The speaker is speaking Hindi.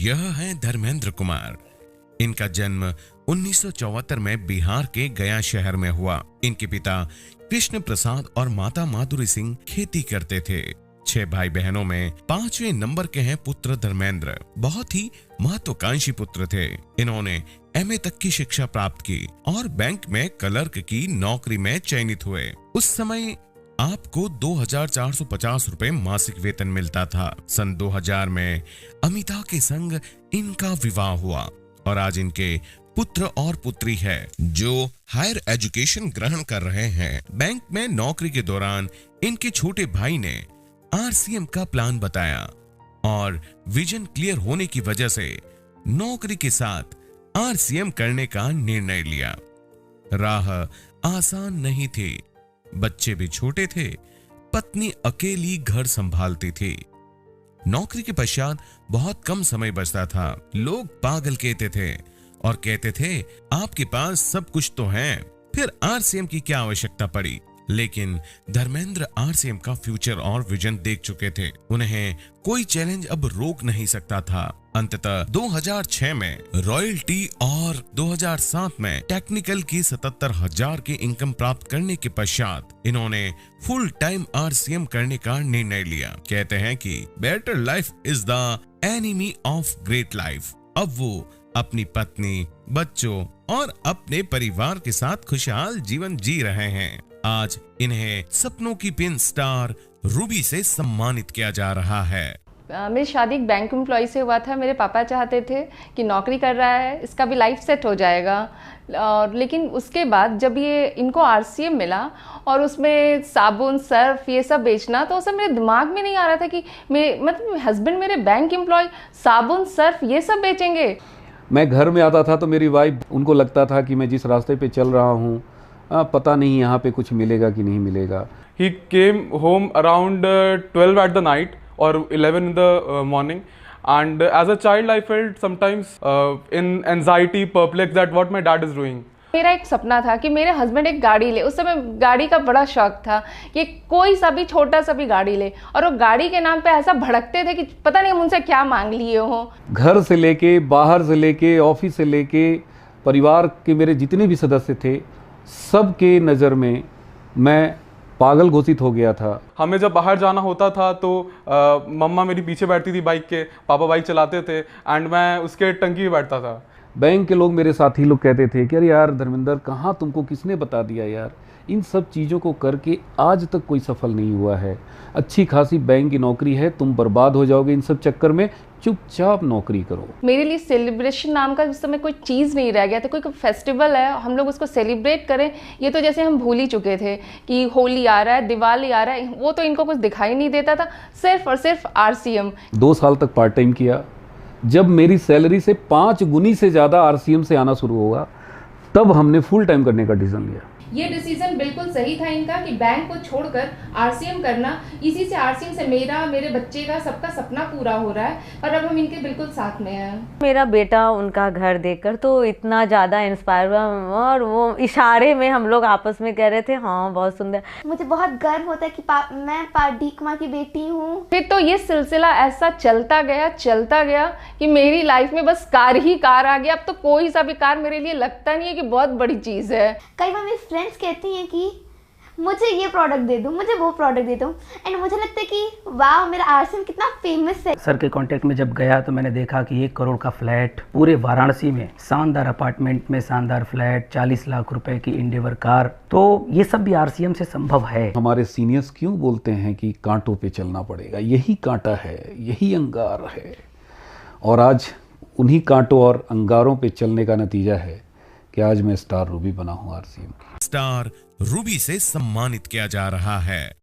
यह है धर्मेंद्र कुमार। इनका जन्म 1974 में बिहार के गया शहर में हुआ। इनके पिता कृष्ण प्रसाद और माता माधुरी सिंह खेती करते थे। 6 भाई बहनों में 5वें नंबर के हैं पुत्र धर्मेंद्र। बहुत ही महत्वाकांक्षी पुत्र थे। इन्होंने MA तक की शिक्षा प्राप्त की और बैंक में क्लर्क की नौकरी में चयनित हुए। उस समय आपको 2450 रुपए मासिक वेतन मिलता था। सन 2000 में अमिता के संग इनका विवाह हुआ और आज इनके पुत्र और पुत्री है जो हायर एजुकेशन ग्रहण कर रहे हैं। बैंक में नौकरी के दौरान इनके छोटे भाई ने RCM का प्लान बताया और विजन क्लियर होने की वजह से नौकरी के साथ RCM करने का निर्णय लिया। राह आसान नहीं थी, बच्चे भी छोटे थे, पत्नी अकेली घर संभालती थी। नौकरी के पश्चात बहुत कम समय बचता था। लोग पागल कहते थे और कहते थे आपके पास सब कुछ तो है, फिर RCM की क्या आवश्यकता पड़ी। लेकिन धर्मेंद्र RCM का फ्यूचर और विजन देख चुके थे। उन्हें कोई चैलेंज अब रोक नहीं सकता था। अंततः 2006 में रॉयल्टी और 2007 में टेक्निकल की 77,000 की इनकम प्राप्त करने के पश्चात इन्होंने फुल टाइम RCM करने का निर्णय लिया। कहते हैं कि better life is the enemy of great life. अब वो अपनी पत्नी, बच्चों और अपने परिवार के साथ खुशहाल जीवन जी रहे हैं। आज इन्हें सपनों की पिन स्टार रूबी से सम्मानित किया जा रहा है। मेरी शादी एक बैंक एम्प्लॉय से हुआ था। मेरे पापा चाहते थे कि नौकरी कर रहा है, इसका भी लाइफ सेट हो जाएगा। और लेकिन उसके बाद जब ये इनको RCM मिला और उसमें साबुन, सर्फ ये सब बेचना, तो उस समय मेरे दिमाग में नहीं आ रहा था कि मतलब हस्बैंड मेरे बैंक एम्प्लॉय साबुन, सर्फ ये सब बेचेंगे। मैं घर में आता था तो मेरी वाइफ, उनको लगता था कि मैं जिस रास्ते पे चल रहा हूँ पता नहीं यहाँ पे कुछ मिलेगा कि नहीं मिलेगा। He came home around 12 at the night or 11 in the morning, and as a child I felt sometimes in anxiety, perplexed that what my dad is doing. मेरा एक सपना था कि मेरे हस्बैंड एक गाड़ी ले। उस समय गाड़ी का बड़ा शौक था कि कोई सा भी छोटा सा भी गाड़ी ले, और वो गाड़ी के नाम पे ऐसा भड़कते थे कि पता नहीं हम उनसे क्या मांग लिए हो। घर से लेके, बाहर से लेके, ऑफिस से लेके, परिवार के मेरे जितने भी सदस्य थे सबके नज़र में मैं पागल घोषित हो गया था। हमें जब बाहर जाना होता था तो मम्मा मेरी पीछे बैठती थी बाइक के, पापा बाइक चलाते थे एंड मैं उसके टंकी में बैठता था। बैंक के लोग, मेरे साथी लोग कहते थे कि अरे यार धर्मेंद्र, कहाँ तुमको किसने बता दिया यार, इन सब चीज़ों को करके आज तक कोई सफल नहीं हुआ है। अच्छी खासी बैंक की नौकरी है, तुम बर्बाद हो जाओगे इन सब चक्कर में, चुपचाप नौकरी करो। मेरे लिए सेलिब्रेशन नाम का उस समय कोई चीज़ नहीं रह गया था। कोई फेस्टिवल है, हम लोग उसको सेलिब्रेट करें, ये तो जैसे हम भूल ही चुके थे कि होली आ रहा है, दिवाली आ रहा है, वो तो इनको कुछ दिखाई नहीं देता था। सिर्फ और सिर्फ RCM। 2 साल तक पार्ट टाइम किया। जब मेरी सैलरी से 5 गुनी से ज़्यादा RCM से आना शुरू होगा, तब हमने फुल टाइम करने का डिसीजन लिया। ये डिसीजन बिल्कुल सही था इनका कि बैंक को छोड़कर RCM करना। इसी से RCM से मेरा, मेरे बच्चे का, सबका सपना पूरा हो रहा है और अब हम इनके बिल्कुल साथ में हैं। मेरा बेटा उनका घर देखकर तो इतना ज़्यादा इंस्पायर हुआ और वो इशारे में हम लोग आपस में कह रहे थे हाँ बहुत सुंदर। मुझे बहुत गर्व होता है कि मैं डी कुमार की बेटी हूँ। फिर तो ये सिलसिला ऐसा चलता गया कि मेरी लाइफ में बस कार ही कार आ गया। अब तो कोई सा भी कार मेरे लिए लगता नहीं है कि बहुत बड़ी चीज़ है। कई बार मेरी फ्रेंड्स कहती हैं कि मुझे ये प्रोडक्ट दे दो, मुझे वो प्रोडक्ट दे दो, एंड मुझे लगता है कि वाह मेरा RCM कितना फेमस है। सर के कांटेक्ट में जब गया तो मैंने देखा कि 1 करोड़ का फ्लैट पूरे वाराणसी में, शानदार अपार्टमेंट में शानदार फ्लैट, 40 लाख रुपए की इंडिवर कार, तो ये सब भी RCM से संभव है। हमारे सीनियर्स क्यों बोलते हैं कि कांटों पे चलना पड़ेगा, यही कांटा है, यही अंगार है, और आज उन्हीं कांटों और अंगारों पे चलने का नतीजा है कि आज मैं स्टार रूबी बना हूँ RCM। स्टार रूबी से सम्मानित किया जा रहा है।